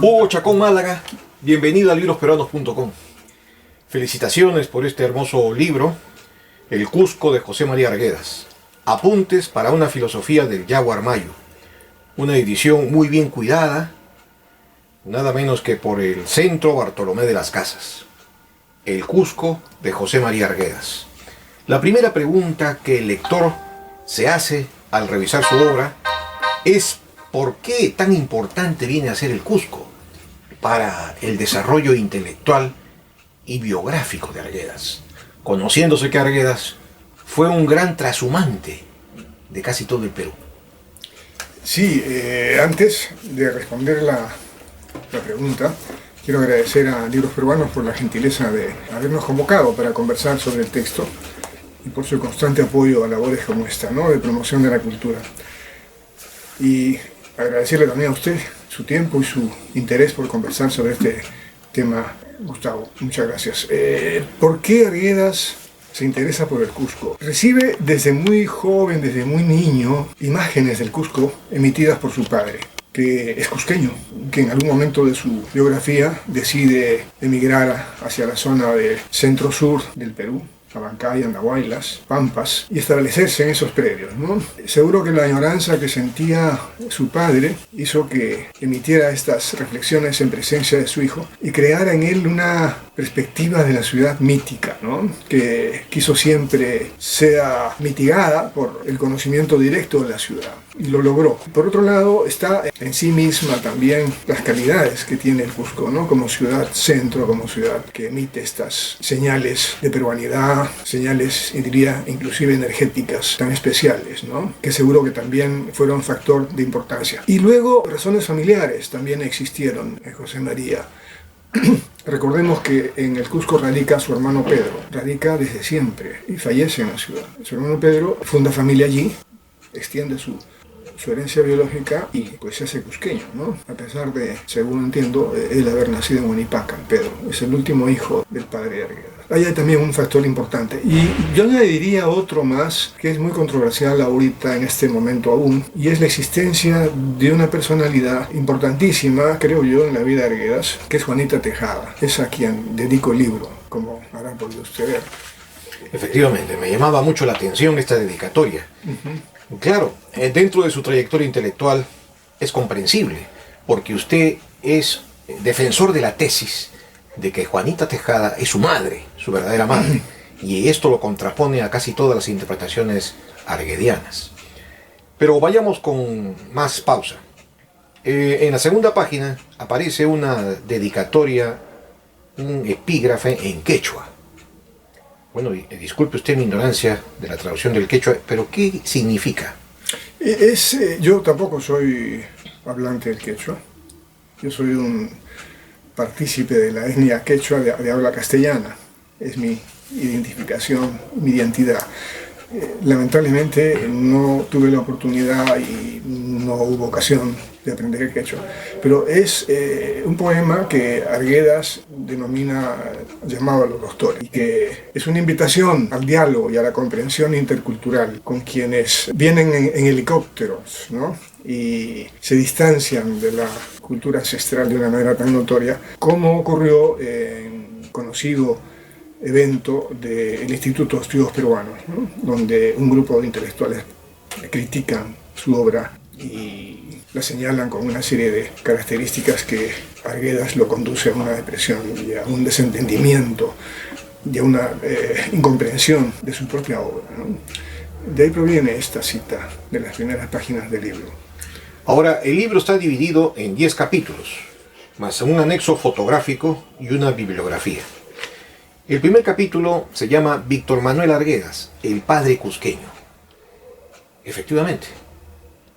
Hugo Chacón Málaga, bienvenido a librosperuanos.com. Felicitaciones por este hermoso libro, El Cusco de José María Arguedas. Apuntes para una filosofía del Yaguar Mayo. Una edición muy bien cuidada, nada menos que por el Centro Bartolomé de las Casas. El Cusco de José María Arguedas. La primera pregunta que el lector se hace al revisar su obra es ¿por qué tan importante viene a ser el Cusco para el desarrollo intelectual y biográfico de Arguedas? Conociéndose que Arguedas fue un gran trashumante de casi todo el Perú. Sí, antes de responder la pregunta, quiero agradecer a Libros Peruanos por la gentileza de habernos convocado para conversar sobre el texto y por su constante apoyo a labores como esta, ¿no?, de promoción de la cultura. Y agradecerle también a usted su tiempo y su interés por conversar sobre este tema, Gustavo. Muchas gracias. ¿Por qué Arguedas se interesa por el Cusco? Recibe desde muy joven, desde muy niño, imágenes del Cusco emitidas por su padre, que es cusqueño, que en algún momento de su biografía decide emigrar hacia la zona del centro-sur del Perú, Abancay, Andahuaylas, Pampas, y establecerse en esos predios, ¿no? Seguro que la añoranza que sentía su padre hizo que emitiera estas reflexiones en presencia de su hijo y creara en él una perspectiva de la ciudad mítica, ¿no?, que quiso siempre sea mitigada por el conocimiento directo de la ciudad. Y lo logró. Por otro lado, está en sí misma también las calidades que tiene el Cusco, ¿no?, como ciudad centro, como ciudad que emite estas señales de peruanidad, señales, diría, inclusive energéticas tan especiales, ¿no?, que seguro que también fueron factor de importancia. Y luego, razones familiares también existieron en José María. Recordemos que en el Cusco radica su hermano Pedro, radica desde siempre y fallece en la ciudad. Su hermano Pedro funda familia allí, extiende su herencia biológica y pues se hace cusqueño, ¿no? A pesar de, según entiendo, él haber nacido en Huanipacan. Pedro es el último hijo del padre de Arguedas. Ahí hay también un factor importante. Y yo añadiría otro más, que es muy controversial ahorita en este momento aún, y es la existencia de una personalidad importantísima, creo yo, en la vida de Arguedas, que es Juanita Tejada. Es a quien dedico el libro, como habrán podido usted ver. Efectivamente, me llamaba mucho la atención esta dedicatoria. Claro, dentro de su trayectoria intelectual es comprensible, porque usted es defensor de la tesis de que Juanita Tejada es su madre, su verdadera madre, y esto lo contrapone a casi todas las interpretaciones arguedianas. Pero vayamos con más pausa. En la segunda página aparece una dedicatoria, un epígrafe en quechua. Bueno, disculpe usted mi ignorancia de la traducción del quechua, pero ¿qué significa? Yo tampoco soy hablante del quechua. Yo soy un partícipe de la etnia quechua de habla castellana. Es mi identificación, mi identidad. Lamentablemente no tuve la oportunidad y no hubo ocasión de aprender el quechua, pero es un poema que Arguedas denomina Llamado a los Doctores, y que es una invitación al diálogo y a la comprensión intercultural con quienes vienen en helicópteros, ¿no?, y se distancian de la cultura ancestral de una manera tan notoria, como ocurrió en conocido evento del Instituto de Estudios Peruanos, ¿no?, donde un grupo de intelectuales critican su obra y la señalan con una serie de características que Arguedas lo conduce a una depresión y a un desentendimiento y a una incomprensión de su propia obra, ¿no? De ahí proviene esta cita de las primeras páginas del libro. Ahora, el libro está dividido en 10 capítulos, más un anexo fotográfico y una bibliografía. El primer capítulo se llama Víctor Manuel Arguedas, el padre cusqueño. Efectivamente,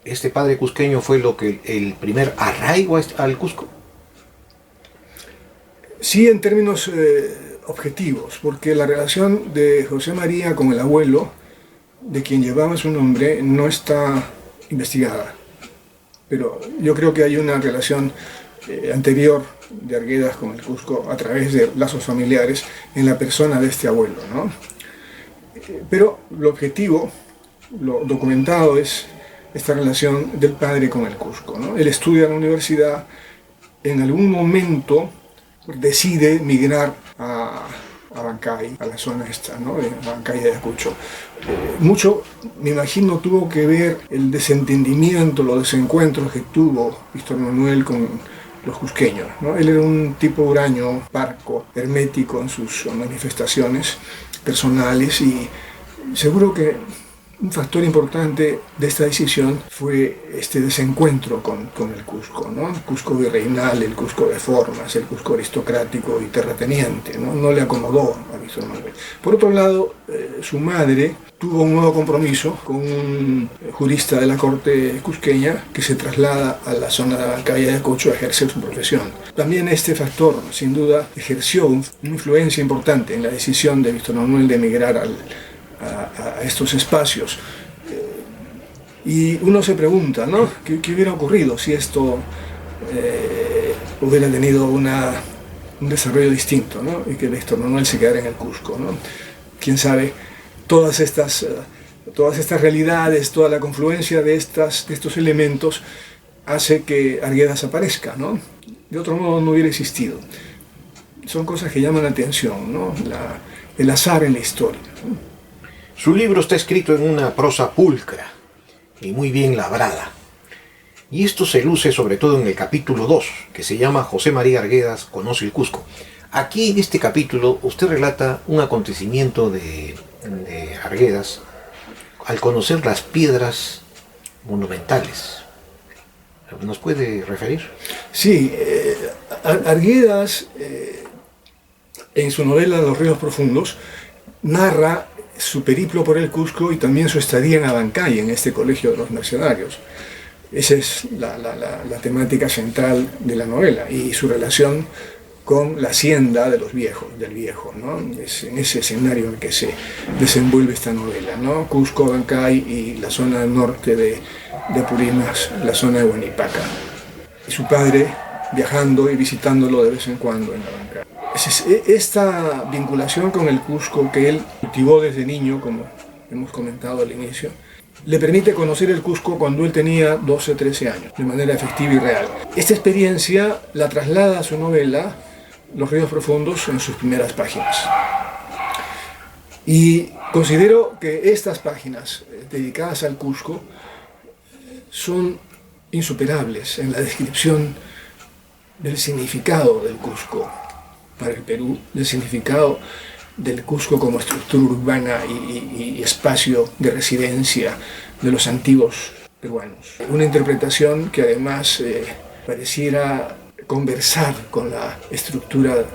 este padre cusqueño fue el primer arraigo al Cusco. Sí, en términos objetivos, porque la relación de José María con el abuelo, de quien llevaba su nombre, no está investigada. Pero yo creo que hay una relación anterior de Arguedas con el Cusco a través de lazos familiares en la persona de este abuelo, ¿no? Pero lo objetivo, lo documentado, es esta relación del padre con el Cusco, ¿no? Él estudia en la universidad en algún momento decide migrar a Abancay, a la zona esta, ¿no? De Abancay de Ayacucho. Mucho, me imagino, tuvo que ver el desentendimiento, los desencuentros que tuvo Víctor Manuel con los cusqueños, ¿no? Él era un tipo huraño, parco, hermético en sus manifestaciones personales, y seguro que un factor importante de esta decisión fue este desencuentro con el Cusco, ¿no? El Cusco virreinal, el Cusco de formas, el Cusco aristocrático y terrateniente, ¿no? No le acomodó a Víctor Manuel. Por otro lado, su madre tuvo un nuevo compromiso con un jurista de la corte cusqueña que se traslada a la zona de Abancay de Ayacucho a ejercer su profesión. También este factor, sin duda, ejerció una influencia importante en la decisión de Víctor Manuel de emigrar a estos espacios. Y uno se pregunta, ¿no? ¿Qué hubiera ocurrido si esto hubiera tenido un desarrollo distinto, ¿no? Y que Víctor Manuel se quedara en el Cusco, ¿no? Quién sabe, todas estas realidades, toda la confluencia de estos elementos hace que Arguedas aparezca, ¿no? De otro modo no hubiera existido. Son cosas que llaman la atención, ¿no? El azar en la historia, ¿no? Su libro está escrito en una prosa pulcra y muy bien labrada. Y esto se luce sobre todo en el capítulo 2, que se llama José María Arguedas conoce el Cusco. Aquí en este capítulo usted relata un acontecimiento de Arguedas al conocer las piedras monumentales. ¿Nos puede referir? Sí, Arguedas, en su novela Los ríos profundos, narra su periplo por el Cusco y también su estadía en Abancay, en este colegio de los mercenarios. Esa es la temática central de la novela, y su relación con la hacienda del viejo, ¿no? Es en ese escenario en el que se desenvuelve esta novela, ¿no? Cusco, Abancay y la zona norte de Apurímac, la zona de Huanipaca. Y su padre viajando y visitándolo de vez en cuando en Abancay. Esta vinculación con el Cusco que él cultivó desde niño, como hemos comentado al inicio, le permite conocer el Cusco cuando él tenía 12, 13 años, de manera efectiva y real. Esta experiencia la traslada a su novela Los ríos profundos en sus primeras páginas. Y considero que estas páginas dedicadas al Cusco son insuperables en la descripción del significado del Cusco para el Perú, del significado del Cusco como estructura urbana y espacio de residencia de los antiguos peruanos. Una interpretación que además pareciera conversar con la estructura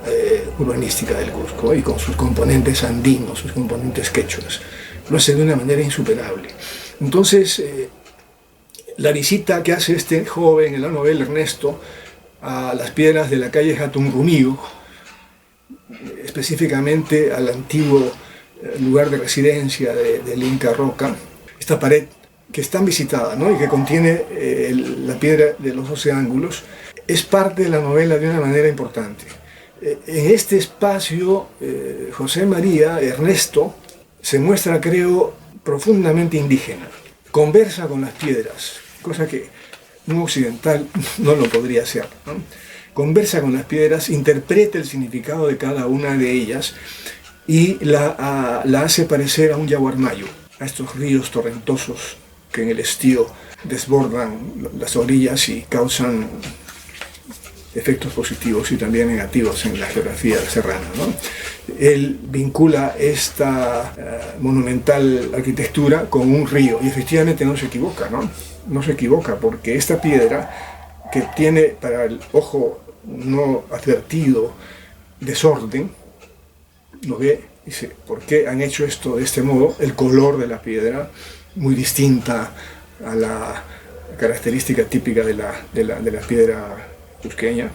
urbanística del Cusco y con sus componentes andinos, sus componentes quechuas. Lo hace de una manera insuperable. Entonces, la visita que hace este joven en la novela Ernesto a las piedras de la calle Jatunrumío, específicamente al antiguo lugar de residencia del Inca Roca, esta pared que es tan visitada, ¿no? Y que contiene la piedra de los 12 ángulos, es parte de la novela de una manera importante. En este espacio, José María Ernesto se muestra, creo, profundamente indígena. Conversa con las piedras, cosa que un occidental no lo podría hacer, ¿no? Conversa con las piedras, interpreta el significado de cada una de ellas y la hace parecer a un yaguarmayo, a estos ríos torrentosos que en el estío desbordan las orillas y causan efectos positivos y también negativos en la geografía serrana, ¿no? Él vincula esta monumental arquitectura con un río y efectivamente no se equivoca, ¿no? No se equivoca, porque esta piedra, que tiene para el ojo no advertido desorden, lo ve y dice, ¿por qué han hecho esto de este modo? El color de la piedra, muy distinta a la característica típica de la piedra cusqueña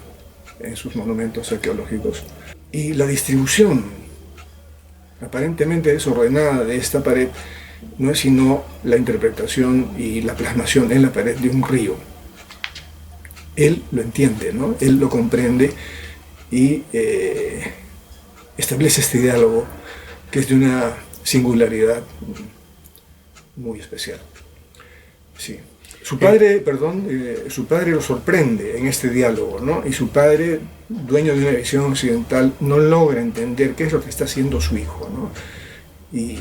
en sus monumentos arqueológicos. Y la distribución aparentemente desordenada de esta pared no es sino la interpretación y la plasmación en la pared de un río. Él lo entiende, ¿no? Él lo comprende y establece este diálogo que es de una singularidad muy especial. Sí. Su padre, su padre lo sorprende en este diálogo, ¿no? Y su padre, dueño de una visión occidental, no logra entender qué es lo que está haciendo su hijo, ¿no? Y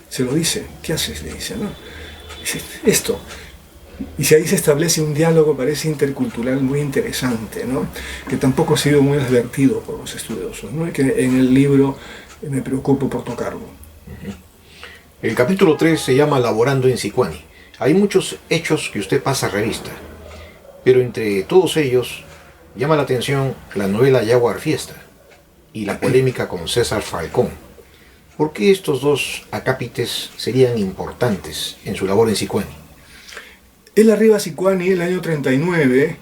se lo dice. ¿Qué haces?, le dice, ¿no? Dice, esto. Y si ahí se establece un diálogo, parece intercultural muy interesante, ¿no? Que tampoco ha sido muy advertido por los estudiosos, ¿no? Y que en el libro me preocupo por tocarlo. El capítulo 3 se llama Laborando en Sicuani. Hay muchos hechos que usted pasa revista, pero entre todos ellos llama la atención la novela Jaguar Fiesta y la polémica con César Falcón. ¿Por qué estos dos acápites serían importantes en su labor en Sicuani? Él arriba a Sicuani el año 39,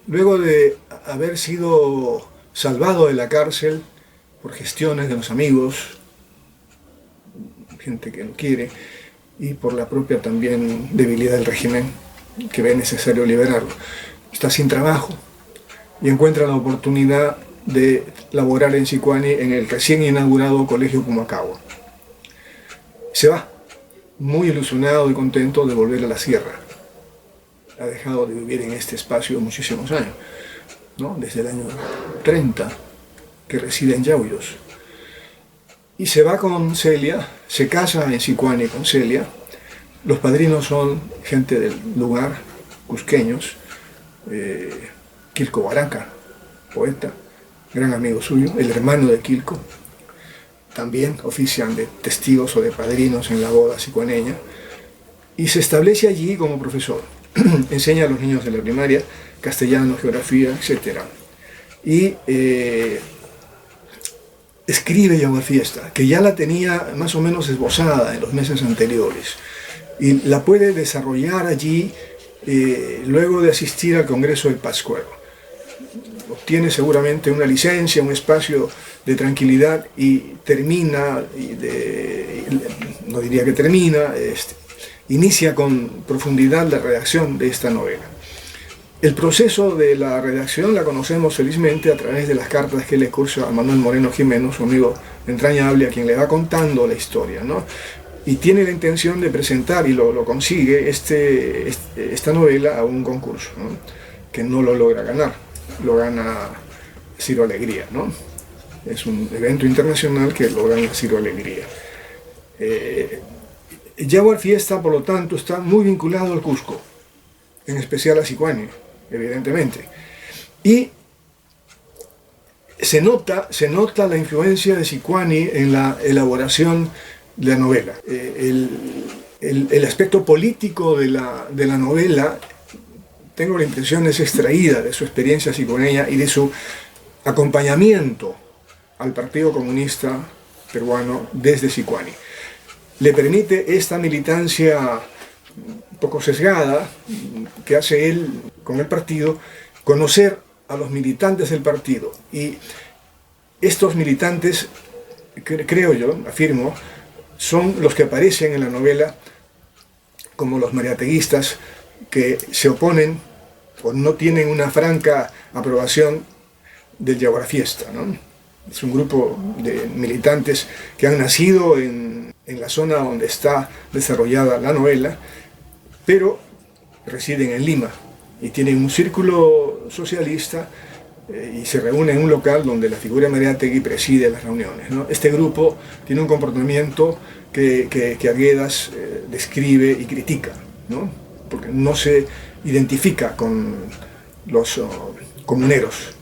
luego de haber sido salvado de la cárcel por gestiones de los amigos, gente que lo quiere, y por la propia también debilidad del régimen, que ve necesario liberarlo. Está sin trabajo y encuentra la oportunidad de laborar en Sicuani en el recién inaugurado Colegio Pumacahua. Se va, muy ilusionado y contento de volver a la sierra. Ha dejado de vivir en este espacio muchísimos años, ¿no? Desde el año 30, que reside en Yauyos. Y se va con Celia, se casa en Sicuani con Celia. Los padrinos son gente del lugar, cusqueños. Quilco Baraca, poeta, gran amigo suyo, el hermano de Quilco. También ofician de testigos o de padrinos en la boda sicuaneña. Y se establece allí como profesor. Enseña a los niños de la primaria castellano, geografía, etc. Y escribe Jaguar Fiesta, que ya la tenía más o menos esbozada en los meses anteriores, y la puede desarrollar allí luego de asistir al Congreso del Pátzcuaro. Obtiene seguramente una licencia, un espacio de tranquilidad y termina, no diría que termina, inicia con profundidad la redacción de esta novela. El proceso de la redacción la conocemos felizmente a través de las cartas que le cursa a Manuel Moreno Jimeno, su amigo entrañable, a quien le va contando la historia, ¿no? Y tiene la intención de presentar, y lo consigue, esta novela a un concurso, ¿no? Que no lo logra ganar, lo gana Ciro Alegría, ¿no? Es un evento internacional que lo gana Ciro Alegría. Jaguar Fiesta, por lo tanto, está muy vinculado al Cusco, en especial a Sicuani, evidentemente. Y se nota la influencia de Sicuani en la elaboración de la novela. El aspecto político de la novela, tengo la impresión, es extraída de su experiencia sicuaneña y de su acompañamiento al Partido Comunista Peruano desde Sicuani. Le permite esta militancia un poco sesgada que hace él con el partido, conocer a los militantes del partido. Y estos militantes, creo yo, afirmo, son los que aparecen en la novela como los mariateguistas que se oponen o no tienen una franca aprobación del Jaguar Fiesta, ¿no? Es un grupo de militantes que han nacido en la zona donde está desarrollada la novela, pero residen en Lima y tienen un círculo socialista y se reúnen en un local donde la figura de Mariátegui preside las reuniones, ¿no? Este grupo tiene un comportamiento que Arguedas describe y critica, ¿no? Porque no se identifica con los comuneros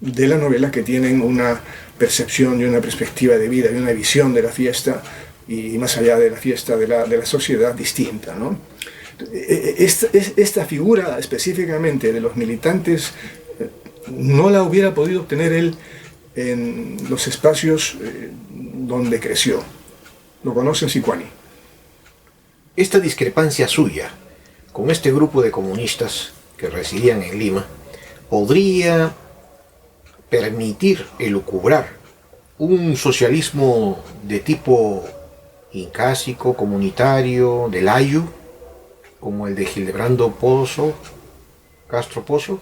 de la novela, que tienen una percepción y una perspectiva de vida y una visión de la fiesta, y más allá de la fiesta de la sociedad distinta, ¿no? Esta figura específicamente de los militantes no la hubiera podido obtener él en los espacios donde creció. Lo conoce en Sicuani. Esta discrepancia suya con este grupo de comunistas que residían en Lima podría permitir elucubrar un socialismo de tipo incásico, comunitario, del Ayu, como el de Hildebrando Castro Pozo.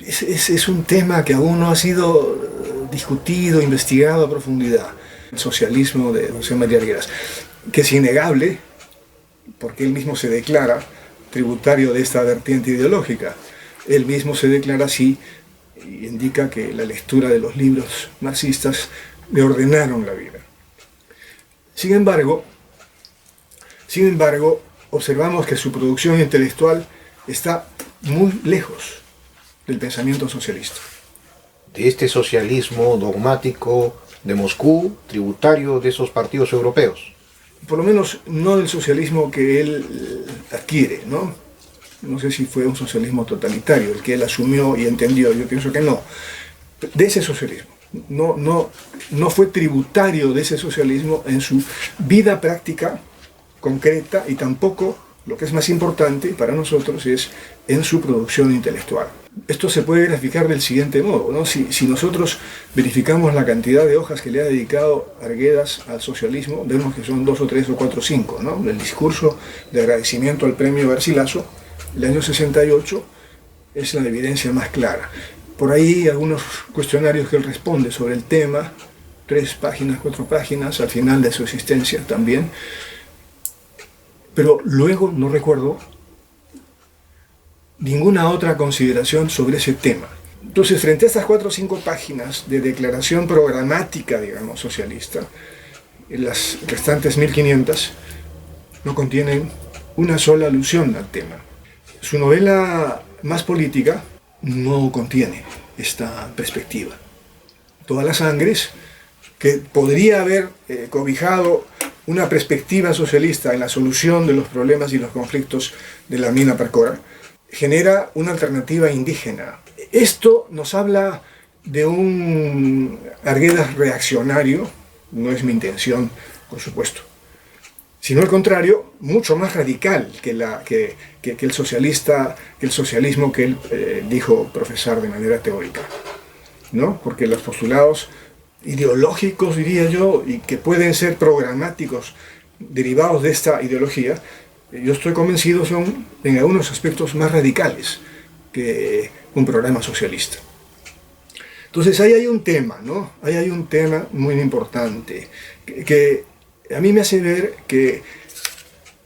Es un tema que aún no ha sido discutido, investigado a profundidad. El socialismo de José María Arguedas, que es innegable, porque él mismo se declara tributario de esta vertiente ideológica. Él mismo se declara así y indica que la lectura de los libros marxistas le ordenaron la vida. Sin embargo, observamos que su producción intelectual está muy lejos del pensamiento socialista. De este socialismo dogmático de Moscú, tributario de esos partidos europeos. Por lo menos no del socialismo que él adquiere, ¿no? No sé si fue un socialismo totalitario el que él asumió y entendió, yo pienso que no. De ese socialismo. No fue tributario de ese socialismo en su vida práctica, concreta, y tampoco, lo que es más importante para nosotros, es en su producción intelectual. Esto se puede graficar del siguiente modo, ¿no? Si nosotros verificamos la cantidad de hojas que le ha dedicado Arguedas al socialismo, vemos que son 2 o 3 o 4 o 5, ¿no? El discurso de agradecimiento al premio Garcilaso, el año 68, es la evidencia más clara. Por ahí algunos cuestionarios que él responde sobre el tema, 3 páginas, 4 páginas, al final de su existencia también, pero luego no recuerdo ninguna otra consideración sobre ese tema. Entonces, frente a estas 4 o 5 páginas de declaración programática, digamos, socialista, las restantes 1500 no contienen una sola alusión al tema. Su novela más política no contiene esta perspectiva. Todas las sangres, que podría haber cobijado una perspectiva socialista en la solución de los problemas y los conflictos de la mina Parcora, genera una alternativa indígena. Esto nos habla de un Arguedas reaccionario, no es mi intención, por supuesto, sino al contrario, mucho más radical que el socialismo que él dijo profesar de manera teórica, ¿no? Porque los postulados ideológicos, diría yo, y que pueden ser programáticos derivados de esta ideología, yo estoy convencido son en algunos aspectos más radicales que un programa socialista. Entonces ahí hay un tema, ¿no? Ahí hay un tema muy importante que a mí me hace ver que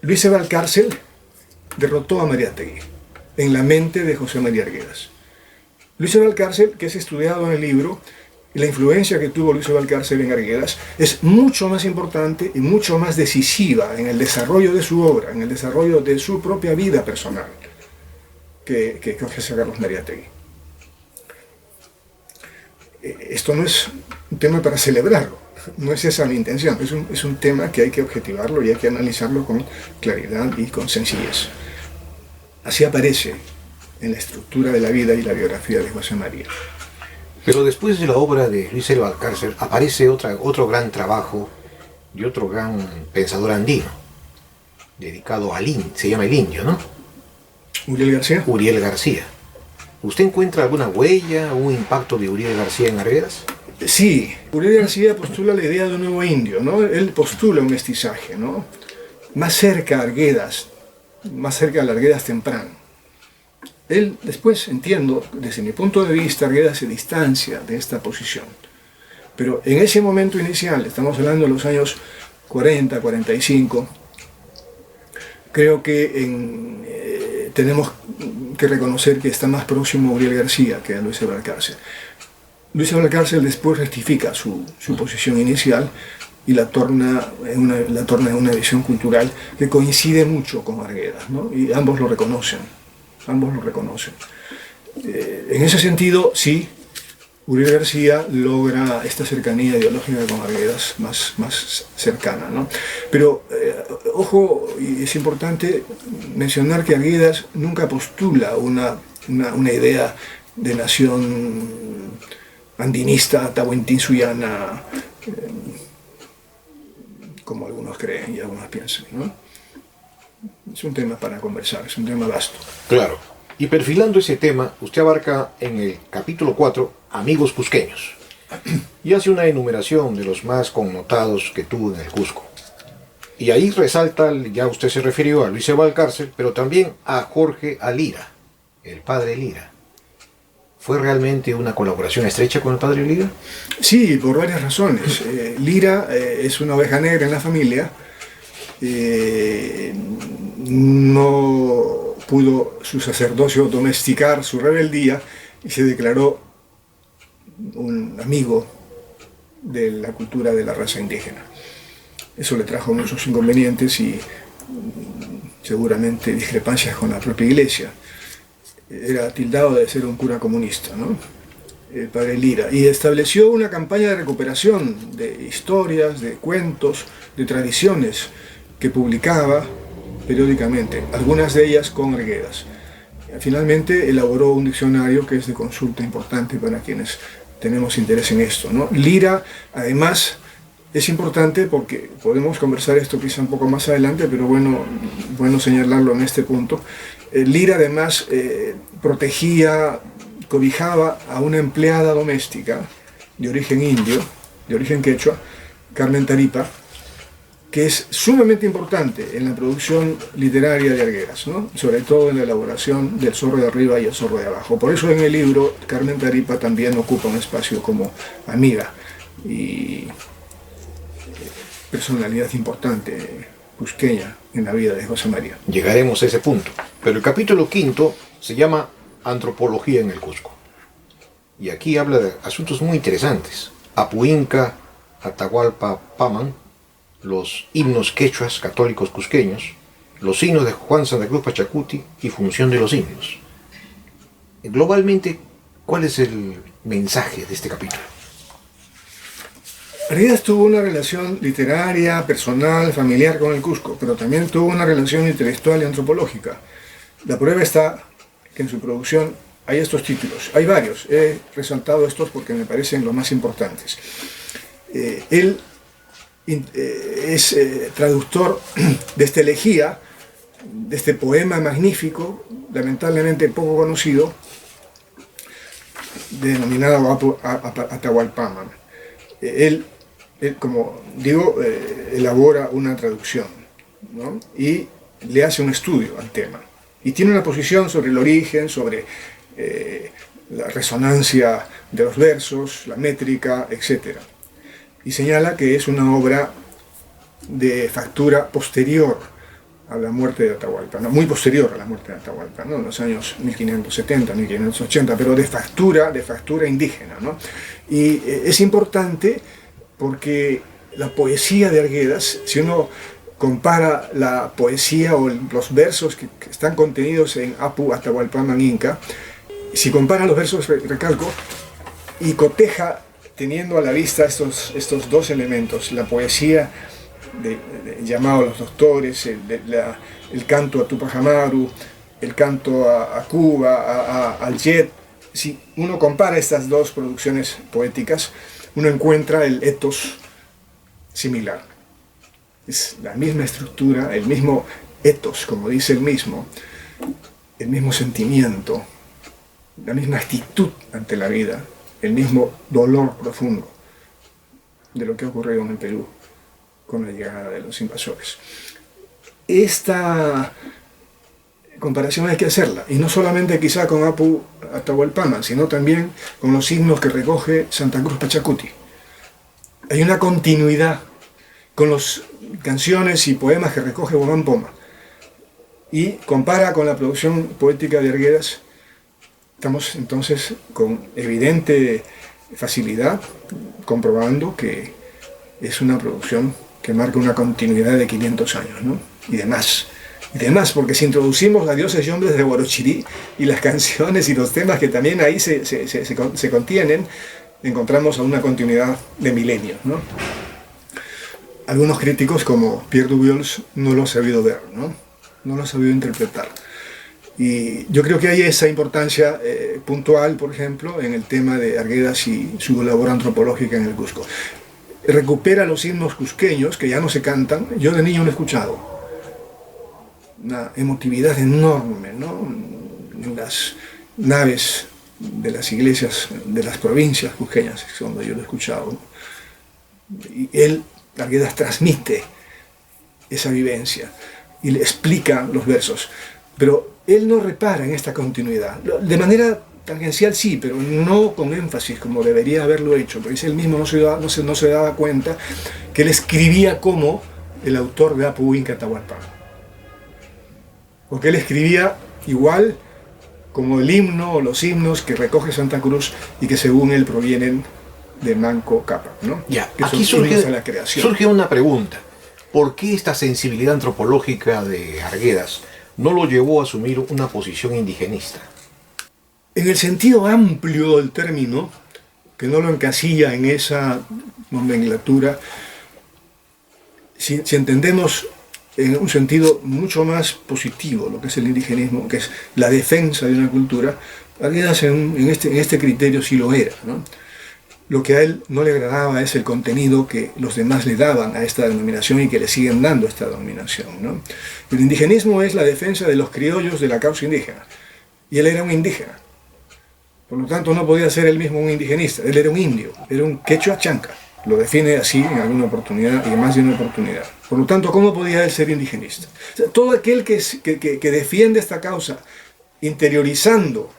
Luis de Valcárcel derrotó a Mariátegui en la mente de José María Arguedas. Luis de Valcárcel, que es estudiado en el libro, y la influencia que tuvo Luis de Valcárcel en Arguedas es mucho más importante y mucho más decisiva en el desarrollo de su obra, en el desarrollo de su propia vida personal, que José Carlos Mariátegui. Esto no es un tema para celebrarlo, no es esa mi intención, es un tema que hay que objetivarlo y hay que analizarlo con claridad y con sencillez. Así aparece en la estructura de la vida y la biografía de José María. Pero después de la obra de Luis de Valcárcel aparece otro gran trabajo de otro gran pensador andino, dedicado al indio, se llama el indio, ¿no? ¿Uriel García? Uriel García. ¿Usted encuentra alguna huella, un impacto de Uriel García en Arguedas? Sí, Uriel García postula la idea de un nuevo indio, ¿no? Él postula un mestizaje, ¿no? Más cerca a Arguedas, más cerca al Arguedas temprano. Él después, entiendo, desde mi punto de vista, Arguedas se distancia de esta posición. Pero en ese momento inicial, estamos hablando de los años 40, 45, creo que tenemos que reconocer que está más próximo a Uriel García que a Luis de Valcárcel. Luis de Valcárcel después rectifica su posición inicial y la torna en una visión cultural que coincide mucho con Arguedas, ¿no? Y ambos lo reconocen. En ese sentido, sí, Uriel García logra esta cercanía ideológica con Arguedas más cercana, ¿no? Pero, ojo, y es importante mencionar que Arguedas nunca postula una idea de nación andinista, tahuantinsuiana, como algunos creen y algunos piensan, ¿no? Es un tema para conversar, es un tema vasto. Claro. Y perfilando ese tema, usted abarca en el capítulo 4, amigos cusqueños, y hace una enumeración de los más connotados que tuvo en el Cusco. Y ahí resalta, ya usted se refirió a Luis de Valcárcel, pero también a Jorge Alira, el padre Lira. ¿Fue realmente una colaboración estrecha con el padre Lira? Sí, por varias razones. Lira es una oveja negra en la familia, no pudo su sacerdocio domesticar su rebeldía y se declaró un amigo de la cultura de la raza indígena. Eso le trajo muchos inconvenientes y seguramente discrepancias con la propia iglesia. Era tildado de ser un cura comunista, ¿no? El padre Lira, y estableció una campaña de recuperación de historias, de cuentos, de tradiciones que publicaba periódicamente, algunas de ellas con Arguedas. Finalmente elaboró un diccionario que es de consulta importante para quienes tenemos interés en esto, ¿no? Lira, además, es importante porque podemos conversar esto quizá un poco más adelante, pero bueno señalarlo en este punto. Lira, además, protegía, cobijaba a una empleada doméstica de origen indio, de origen quechua, Carmen Taripa, que es sumamente importante en la producción literaria de Arguedas, ¿no? Sobre todo en la elaboración del zorro de arriba y el zorro de abajo. Por eso en el libro Carmen Taripa también ocupa un espacio como amiga y personalidad importante cusqueña en la vida de José María. Llegaremos a ese punto, pero el capítulo 5 se llama Antropología en el Cusco. Y aquí habla de asuntos muy interesantes. Apu Inca, Atahualpa Paman, los himnos quechuas católicos cusqueños, los signos de Juan Santa Cruz Pachacuti y función de los himnos. Globalmente, ¿cuál es el mensaje de este capítulo? Arguedas tuvo una relación literaria, personal, familiar con el Cusco, pero también tuvo una relación intelectual y antropológica. La prueba está que en su producción hay estos títulos. Hay varios, he resaltado estos porque me parecen los más importantes. Él es traductor de esta elegía, de este poema magnífico, lamentablemente poco conocido, denominado Atahualpaman. Él, como digo, elabora una traducción, ¿no? Y le hace un estudio al tema. Y tiene una posición sobre el origen, sobre la resonancia de los versos, la métrica, etc. Y señala que es una obra de factura posterior a la muerte de Atahualpa, no, muy posterior a la muerte de Atahualpa, ¿no? En los años 1570, 1580, pero de factura indígena, ¿no? Y es importante porque la poesía de Arguedas, si uno compara la poesía o los versos que están contenidos en Apu Atahualpaman Inca, si compara los versos, recalco, y coteja teniendo a la vista estos dos elementos, la poesía llamado a los doctores, el canto a Tupac Amaru, el canto a Cuba, al Jet. Si uno compara estas dos producciones poéticas, uno encuentra el ethos similar. Es la misma estructura, el mismo ethos, como dice el mismo sentimiento, la misma actitud ante la vida, el mismo dolor profundo de lo que ha ocurrido en el Perú con la llegada de los invasores. Esta comparación hay que hacerla, y no solamente quizá con Apu Atahualpaman, sino también con los signos que recoge Santa Cruz Pachacuti. Hay una continuidad con las canciones y poemas que recoge Bomán Poma, y compara con la producción poética de Arguedas. Estamos entonces con evidente facilidad comprobando que es una producción que marca una continuidad de 500 años, ¿no? Y demás, porque si introducimos a dioses y hombres de Huarochirí y las canciones y los temas que también ahí se contienen, encontramos a una continuidad de milenios, ¿no? Algunos críticos, como Pierre Dubiols, no lo han sabido ver, ¿no? No lo han sabido interpretar. Y yo creo que hay esa importancia puntual, por ejemplo, en el tema de Arguedas y su labor antropológica en el Cusco. Recupera los himnos cusqueños que ya no se cantan. Yo de niño lo he escuchado. Una emotividad enorme, ¿no? En las naves de las iglesias de las provincias cusqueñas, es donde yo lo he escuchado. Y Arguedas transmite esa vivencia y le explica los versos. Pero él no repara en esta continuidad. De manera tangencial sí, pero no con énfasis como debería haberlo hecho, porque él mismo no se daba cuenta que él escribía como el autor de Apu Inca Atahualpa. Porque él escribía igual como el himno o los himnos que recoge Santa Cruz y que según él provienen de Manco Cápac, ¿no? Ya, que aquí son himnos a la creación. surge una pregunta. ¿Por qué esta sensibilidad antropológica de Arguedas no lo llevó a asumir una posición indigenista? En el sentido amplio del término, que no lo encasilla en esa nomenclatura, si entendemos en un sentido mucho más positivo lo que es el indigenismo, que es la defensa de una cultura, Arguedas en este criterio sí lo era, ¿no? Lo que a él no le agradaba es el contenido que los demás le daban a esta denominación y que le siguen dando esta denominación, ¿no? El indigenismo es la defensa de los criollos de la causa indígena, y él era un indígena. Por lo tanto, no podía ser él mismo un indigenista, él era un indio, era un quechua chanca. Lo define así en alguna oportunidad y en más de una oportunidad. Por lo tanto, ¿cómo podía él ser indigenista? O sea, todo aquel que defiende esta causa, interiorizando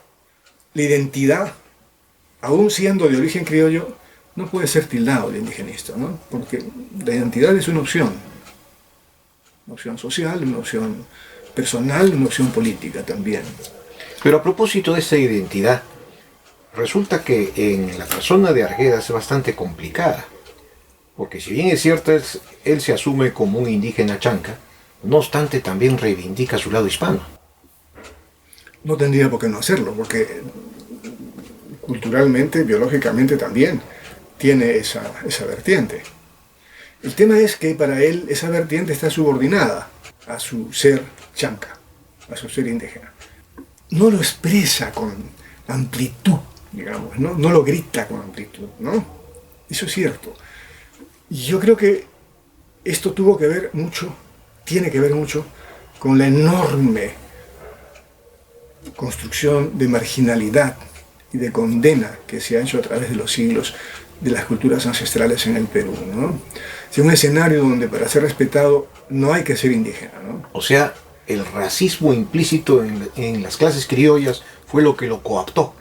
la identidad, aún siendo de origen criollo, no puede ser tildado de indigenista, ¿no? Porque la identidad es una opción social, una opción personal, una opción política también. Pero a propósito de esa identidad, resulta que en la persona de Arguedas es bastante complicada, porque si bien es cierto, él se asume como un indígena chanca, no obstante también reivindica su lado hispano. No tendría por qué no hacerlo, porque culturalmente, biológicamente también tiene esa vertiente. El tema es que para él esa vertiente está subordinada a su ser chanca, a su ser indígena. No lo expresa con amplitud, digamos, ¿no? No lo grita con amplitud, ¿no? Eso es cierto. Y yo creo que esto tiene que ver mucho con la enorme construcción de marginalidad y de condena que se ha hecho a través de los siglos de las culturas ancestrales en el Perú, ¿no? Es un escenario donde para ser respetado no hay que ser indígena, ¿no? O sea, el racismo implícito en las clases criollas fue lo que lo coaptó.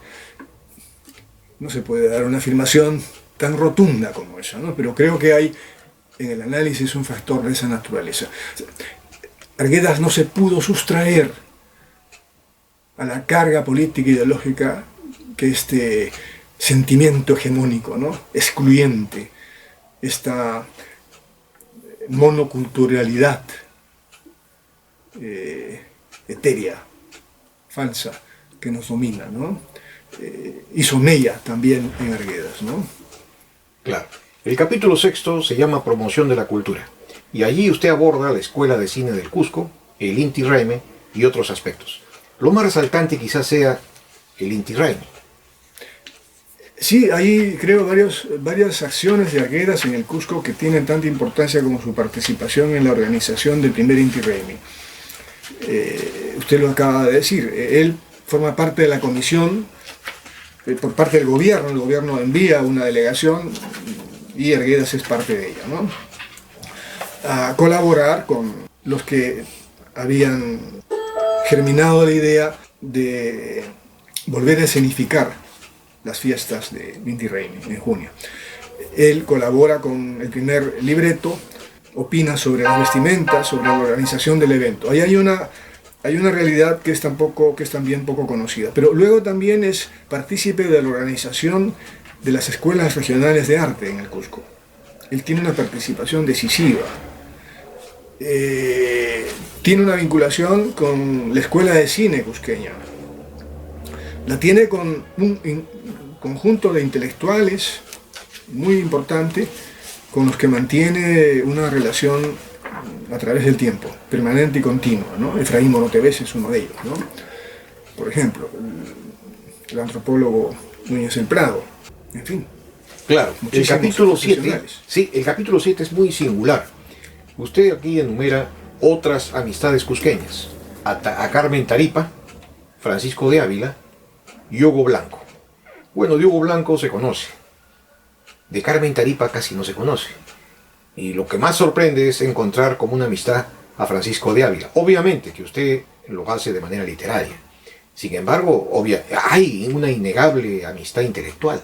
No se puede dar una afirmación tan rotunda como esa, ¿no? Pero creo que hay en el análisis un factor de esa naturaleza. Arguedas no se pudo sustraer a la carga política e ideológica que este sentimiento hegemónico, ¿no? Excluyente, esta monoculturalidad etérea, falsa, que nos domina, ¿no? Hizo mella también en Arguedas, ¿no? Claro. El capítulo 6 se llama Promoción de la Cultura, y allí usted aborda la Escuela de Cine del Cusco, el Inti Raymi y otros aspectos. Lo más resaltante quizás sea el Inti Raymi. Sí, hay creo varias acciones de Arguedas en el Cusco que tienen tanta importancia como su participación en la organización del primer Inti Raymi. Usted lo acaba de decir, él forma parte de la comisión por parte del gobierno, el gobierno envía una delegación y Arguedas es parte de ella, ¿no? A colaborar con los que habían germinado la idea de volver a escenificar las fiestas de Inti Raymi en junio. Él colabora con el primer libreto, opina sobre las vestimentas, sobre la organización del evento. Ahí hay una realidad que es también poco conocida, pero luego también es partícipe de la organización de las escuelas regionales de arte en el Cusco. Él tiene una participación decisiva. Tiene una vinculación con la escuela de cine cusqueña. La tiene con un conjunto de intelectuales muy importante con los que mantiene una relación a través del tiempo, permanente y continua, ¿no? Efraín Monoteves es uno de ellos, ¿no? Por ejemplo, el antropólogo Núñez del Prado, en fin. Claro, el capítulo 7, sí, el capítulo 7 es muy singular. Usted aquí enumera otras amistades cusqueñas. A Carmen Taripa, Francisco de Ávila y Hugo Blanco. Bueno, de Hugo Blanco se conoce. De Carmen Taripa casi no se conoce. Y lo que más sorprende es encontrar como una amistad a Francisco de Ávila. Obviamente que usted lo hace de manera literaria. Sin embargo, hay una innegable amistad intelectual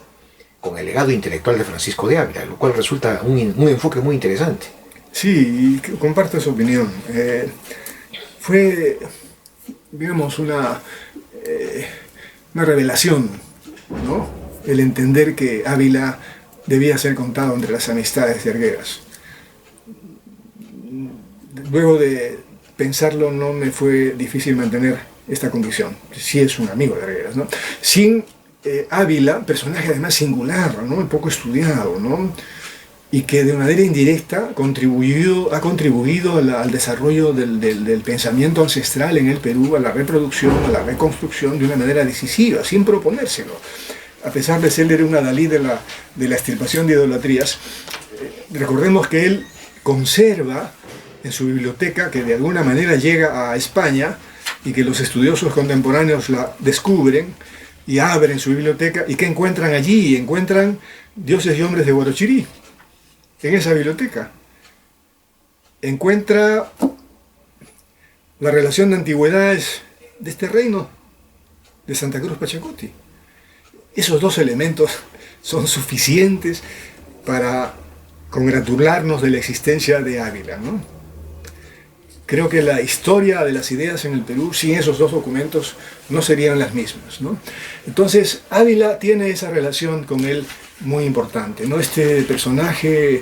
con el legado intelectual de Francisco de Ávila, lo cual resulta un enfoque muy interesante. Sí, comparto esa opinión. Fue, digamos, una revelación, ¿no? El entender que Ávila debía ser contado entre las amistades de Arguedas. Luego de pensarlo, no me fue difícil mantener esta convicción. Sí es un amigo de Arguedas, ¿no? Sin Ávila, personaje además singular, ¿no? Un poco estudiado, ¿no? Y que de manera indirecta ha contribuido al desarrollo del pensamiento ancestral en el Perú, a la reproducción, a la reconstrucción de una manera decisiva, sin proponérselo. A pesar de ser un adalid de la extirpación de idolatrías, recordemos que él conserva en su biblioteca, que de alguna manera llega a España y que los estudiosos contemporáneos la descubren y abren su biblioteca, y que encuentran allí, encuentran dioses y hombres de Huarochirí. En esa biblioteca encuentra la relación de antigüedades de este reino de Santa Cruz Pachacuti. Esos dos elementos son suficientes para congratularnos de la existencia de Ávila, ¿no? Creo que la historia de las ideas en el Perú sin esos dos documentos no serían las mismas, ¿no? Entonces Ávila tiene esa relación con él muy importante, ¿no? Este personaje,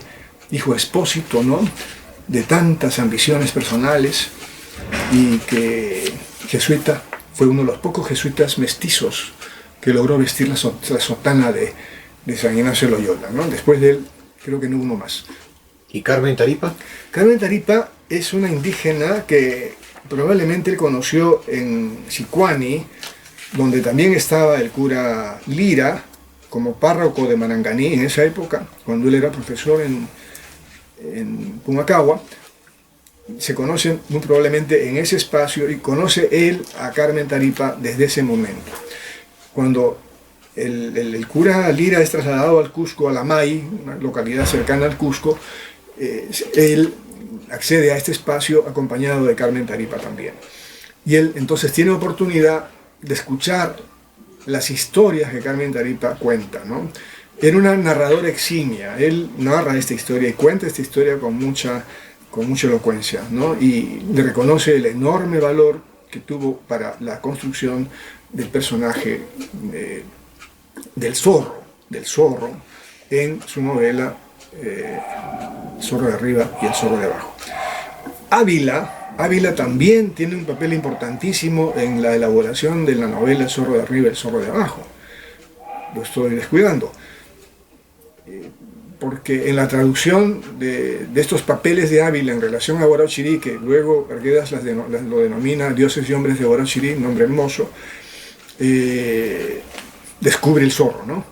hijo expósito, ¿no? De tantas ambiciones personales, y que jesuita, fue uno de los pocos jesuitas mestizos que logró vestir la sotana de San Ignacio de Loyola, ¿no? Después de él creo que no hubo uno más. ¿Y Carmen Taripa? Carmen Taripa es una indígena que probablemente él conoció en Sicuani, donde también estaba el cura Lira, como párroco de Maranganí en esa época, cuando él era profesor en Pumacahua. Se conocen muy probablemente en ese espacio, y conoce él a Carmen Taripa desde ese momento. Cuando el cura Lira es trasladado al Cusco, a La May, una localidad cercana al Cusco, él accede a este espacio acompañado de Carmen Taripa también. Y él entonces tiene oportunidad de escuchar las historias que Carmen Taripa cuenta, ¿no? Era una narradora eximia. Él narra esta historia y cuenta esta historia con mucha elocuencia, ¿no? Y le reconoce el enorme valor que tuvo para la construcción del personaje del zorro en su novela El zorro de arriba y el zorro de abajo. Ávila también tiene un papel importantísimo en la elaboración de la novela El zorro de arriba y el zorro de abajo. Lo estoy descuidando, porque en la traducción de estos papeles de Ávila en relación a Huarochirí, que luego Arguedas lo denomina Dioses y Hombres de Huarochirí, nombre hermoso, descubre el zorro, ¿no?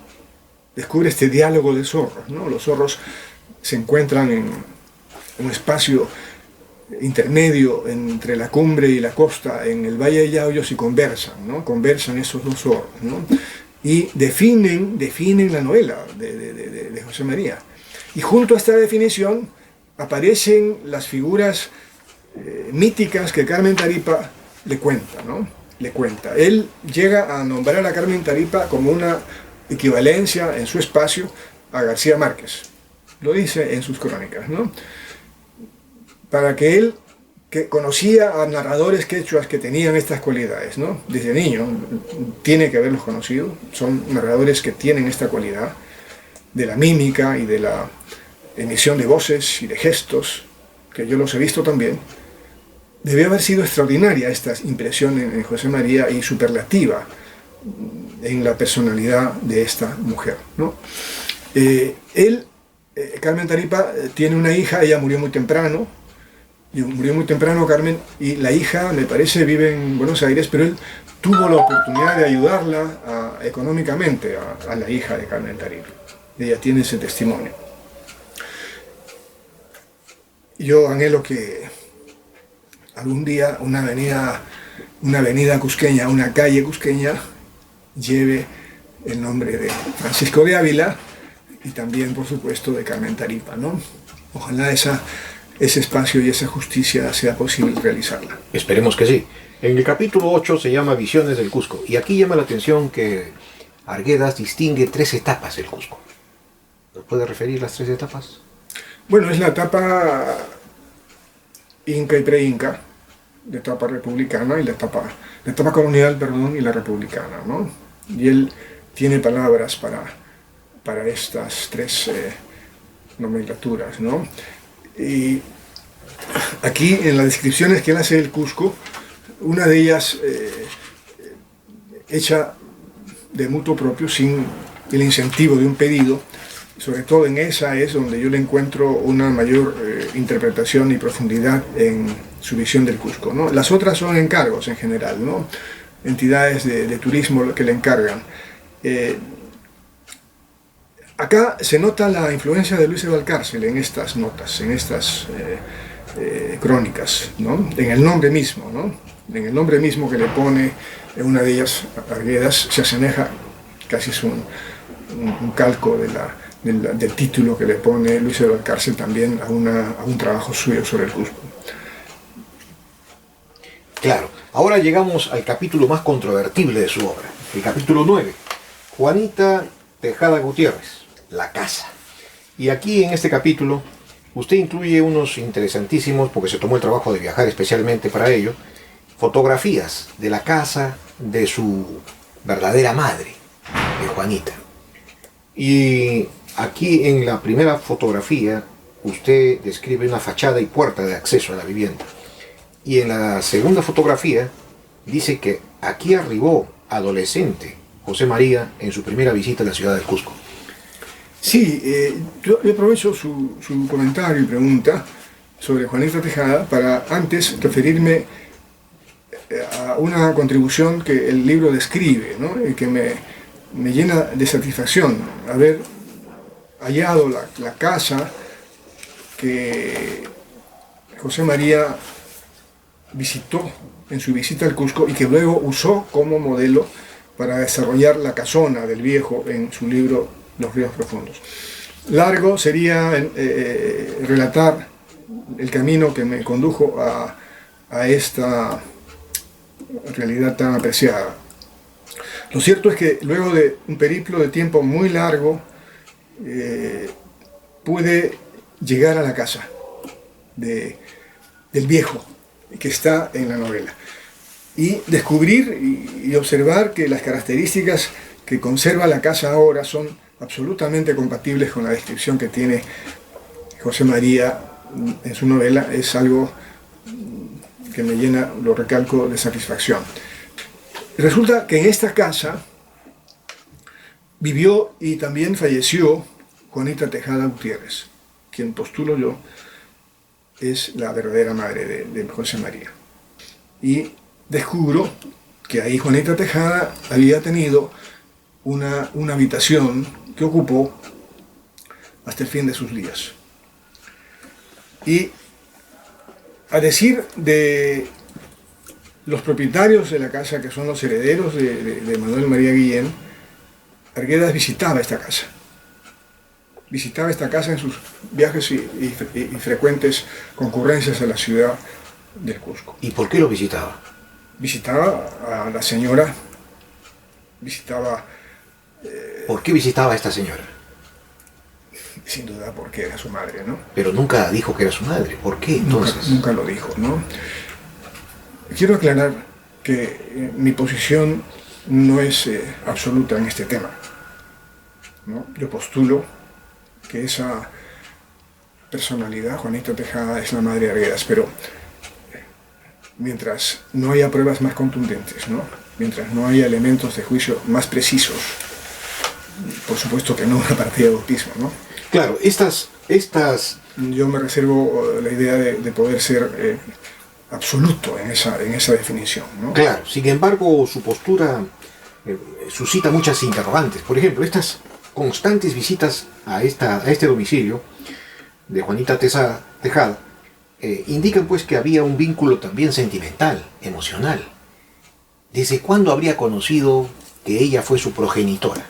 Descubre este diálogo de zorros, ¿no? Los zorros se encuentran en un espacio intermedio entre la cumbre y la costa, en el Valle de Yauyos, y conversan, ¿no? Conversan esos dos zorros, ¿no? Y definen la novela de José María. Y junto a esta definición aparecen las figuras míticas que Carmen Taripa le cuenta, ¿no? Le cuenta. Él llega a nombrar a Carmen Taripa como una equivalencia en su espacio a García Márquez. Lo dice en sus crónicas, ¿no? Para que él, que conocía a narradores quechuas que tenían estas cualidades, ¿no? Desde niño, tiene que haberlos conocido. Son narradores que tienen esta cualidad de la mímica y de la emisión de voces y de gestos, que yo los he visto también. Debió haber sido extraordinaria esta impresión en José María, y superlativa en la personalidad de esta mujer, ¿no? Carmen Taripa tiene una hija, ella murió muy temprano, Carmen, y la hija, me parece, vive en Buenos Aires, pero él tuvo la oportunidad de ayudarla económicamente a la hija de Carmen Taripa. Ella tiene ese testimonio. Yo anhelo que algún día una avenida cusqueña, una calle cusqueña, lleve el nombre de Francisco de Ávila, y también, por supuesto, de Carmen Taripa, ¿no? Ojalá ese espacio y esa justicia sea posible realizarla. Esperemos que sí. En el capítulo 8 se llama Visiones del Cusco, y aquí llama la atención que Arguedas distingue 3 etapas del Cusco. ¿Nos puede referir las 3 etapas? Bueno, es la etapa inca y pre-inca, la etapa republicana y la etapa colonial, perdón, y la republicana, ¿no? Y él tiene palabras para estas tres nomenclaturas, ¿no? Y aquí, en las descripciones que él hace del Cusco, una de ellas hecha de mutuo propio, sin el incentivo de un pedido, sobre todo en esa es donde yo le encuentro una mayor interpretación y profundidad en su visión del Cusco, ¿no? Las otras son encargos en general, ¿no? Entidades de turismo que le encargan. Acá se nota la influencia de Luis de Valcárcel en estas notas, en estas crónicas, ¿no? En el nombre mismo, ¿no? En el nombre mismo que le pone, en una de ellas, Arguedas, se asemeja, casi es un calco del título que le pone Luis de Valcárcel también a un trabajo suyo sobre el Cusco. Claro, ahora llegamos al capítulo más controvertible de su obra, el capítulo 9, Juanita Tejada Gutiérrez, la casa. Y aquí en este capítulo usted incluye unos interesantísimos, porque se tomó el trabajo de viajar especialmente para ello, fotografías de la casa de su verdadera madre, de Juanita. Y aquí en la primera fotografía usted describe una fachada y puerta de acceso a la vivienda. Y en la segunda fotografía dice que aquí arribó adolescente José María en su primera visita a la ciudad del Cusco. Sí, yo aprovecho su comentario y pregunta sobre Juanita Tejada para antes referirme a una contribución que el libro describe, ¿no? Y que me llena de satisfacción haber hallado la casa que José María visitó en su visita al Cusco y que luego usó como modelo para desarrollar la casona del viejo en su libro Los ríos profundos. Largo sería relatar el camino que me condujo a esta realidad tan apreciada. Lo cierto es que luego de un periplo de tiempo muy largo, pude llegar a la casa del viejo que está en la novela y descubrir y observar que las características que conserva la casa ahora son absolutamente compatibles con la descripción que tiene José María en su novela. Es algo que me llena, lo recalco, de satisfacción. Resulta que en esta casa vivió y también falleció Juanita Tejada Gutiérrez, quien postulo yo es la verdadera madre de José María. Y descubro que ahí Juanita Tejada había tenido una habitación que ocupó hasta el fin de sus días. Y a decir de los propietarios de la casa, que son los herederos de Manuel María Guillén, Arguedas visitaba esta casa. Visitaba esta casa en sus viajes y frecuentes concurrencias a la ciudad del Cusco. ¿Y por qué lo visitaba? Visitaba a la señora, visitaba... ¿Por qué visitaba a esta señora? Sin duda porque era su madre, ¿no? Pero nunca dijo que era su madre. ¿Por qué entonces? Nunca lo dijo, ¿no? Quiero aclarar que mi posición no es absoluta en este tema, ¿no? Yo postulo que esa personalidad, Juanita Tejada, es la madre de Arguedas, pero mientras no haya pruebas más contundentes, ¿no? Mientras no haya elementos de juicio más precisos, por supuesto que no una partida de bautismo, ¿no? Claro, estas... Yo me reservo la idea de poder ser absoluto en esa definición, ¿no? Claro, sin embargo, su postura suscita muchas interrogantes. Por ejemplo, estas constantes visitas a este domicilio de Juanita Tejada indican pues que había un vínculo también sentimental, emocional. ¿Desde cuándo habría conocido que ella fue su progenitora?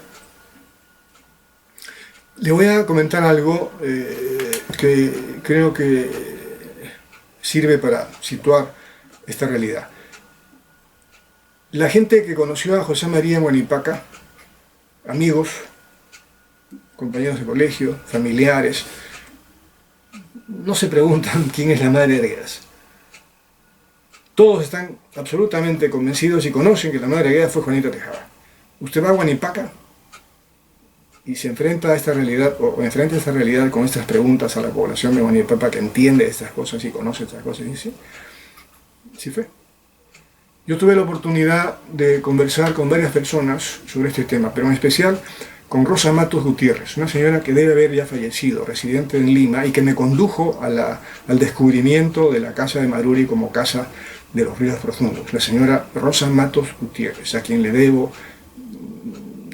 Le voy a comentar algo que creo que sirve para situar esta realidad. La gente que conoció a José María en Huanipaca, amigos, compañeros de colegio, familiares, no se preguntan quién es la madre de Arguedas. Todos están absolutamente convencidos y conocen que la madre de Arguedas fue Juanita Tejada. Usted va a Huanipaca y se enfrenta a esta realidad, o enfrenta esta realidad con estas preguntas a la población de Huanipaca que entiende estas cosas y conoce estas cosas, y dice, sí fue. Yo tuve la oportunidad de conversar con varias personas sobre este tema, pero en especial con Rosa Matos Gutiérrez, una señora que debe haber ya fallecido, residente en Lima, y que me condujo al descubrimiento de la casa de Maruri como casa de los ríos profundos. La señora Rosa Matos Gutiérrez, a quien le debo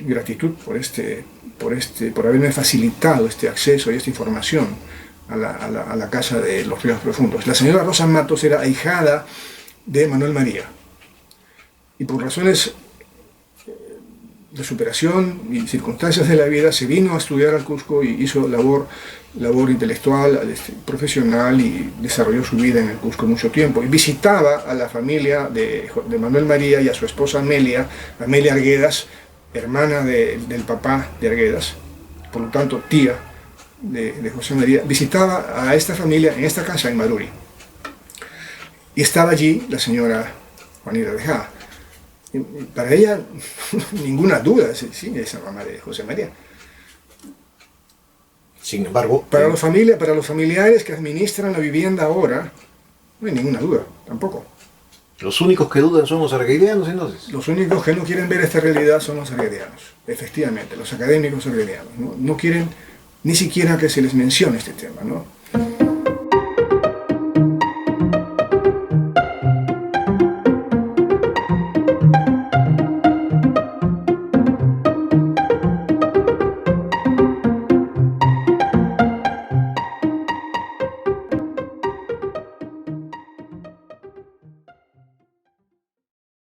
gratitud por haberme facilitado este acceso y esta información a la casa de los ríos profundos. La señora Rosa Matos era ahijada de Manuel María, y por razones de superación y circunstancias de la vida se vino a estudiar al Cusco y hizo labor intelectual, profesional, y desarrolló su vida en el Cusco mucho tiempo. Y visitaba a la familia de Manuel María y a su esposa Amelia Arguedas, hermana del papá de Arguedas, por lo tanto tía de José María. Visitaba a esta familia en esta casa en Maruri. Y estaba allí la señora Juanita Tejada. Para ella, ninguna duda, sí, es la mamá de José María. Sin embargo, para los familiares que administran la vivienda ahora, no hay ninguna duda, tampoco. ¿Los únicos que dudan son los arguedianos, entonces? Los únicos que no quieren ver esta realidad son los arguedianos, efectivamente, los académicos arguedianos. No quieren ni siquiera que se les mencione este tema, ¿no?